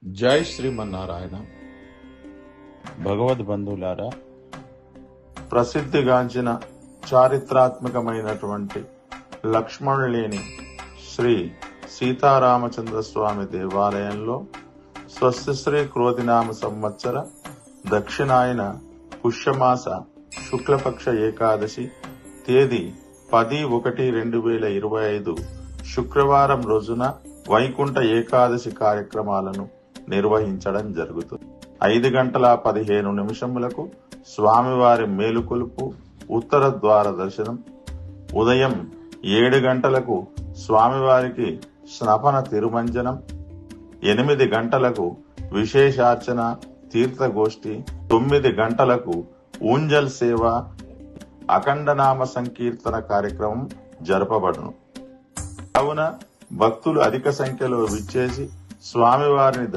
జై శ్రీమన్నారాయణ. భగవద్బంధువులారా, ప్రసిద్ధిగాంచిన చారిత్రాత్మకమైనటువంటి లక్ష్మణులేని శ్రీ సీతారామచంద్ర స్వామి దేవాలయంలో స్వస్తిశ్రీ క్రోధినామ సంవత్సర దక్షిణాయన పుష్యమాస శుక్లపక్ష ఏకాదశి తేదీ 10/1/2025 శుక్రవారం రోజున వైకుంఠ ఏకాదశి కార్యక్రమాలను నిర్వహించడం జరుగుతుంది. 5:15 స్వామివారి మేలుకొలుపు, ఉత్తర ద్వార దర్శనం. ఉదయం 7 గంటలకు స్వామివారికి స్నపన తిరుమంజనం. 8 గంటలకు విశేషార్చన తీర్థగోష్ఠి. 9 గంటలకు ఊంజల్ సేవ, అఖండనామ సంకీర్తన కార్యక్రమం జరపబడును. కావున భక్తులు అధిక సంఖ్యలో విచ్చేసి స్వామివారిని